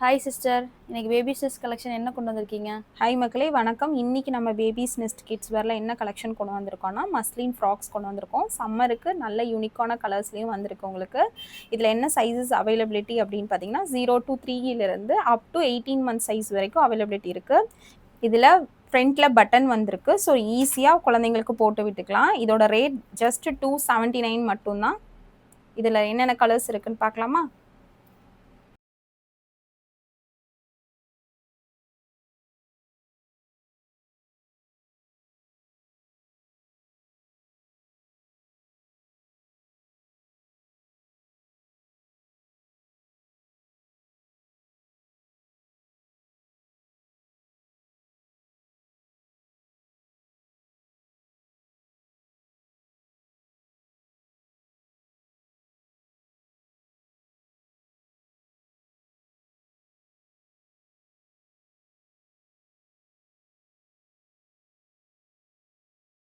Hi sister, இன்னைக்கு baby dress collection என்ன கொண்டு வந்திருக்கீங்க? ஹாய் மக்களே வணக்கம். இன்றைக்கி நம்ம பேபிஸ் நெஸ்ட் கிட்ஸ் வேரில் என்ன கலெக்ஷன் கொண்டு வந்திருக்கோம்னா மஸ்லின் ஃப்ராக்ஸ் கொண்டு வந்திருக்கோம். சம்மருக்கு நல்ல யூனிக்கான கலர்ஸ்லேயும் வந்திருக்கு உங்களுக்கு. இதில் என்ன சைஸஸ் அவைலபிலிட்டி அப்படின்னு பார்த்தீங்கன்னா 0 to 3 up to 18 months size வரைக்கும் அவைலபிலிட்டி இருக்குது. இதில் ஃப்ரண்ட்டில் பட்டன் வந்திருக்கு. ஸோ ஈஸியாக குழந்தைங்களுக்கு போட்டு விட்டுக்கலாம். இதோட ரேட் ஜஸ்ட் 279 மட்டும்தான். இதில் என்னென்ன கலர்ஸ் இருக்குதுன்னு பார்க்கலாமா?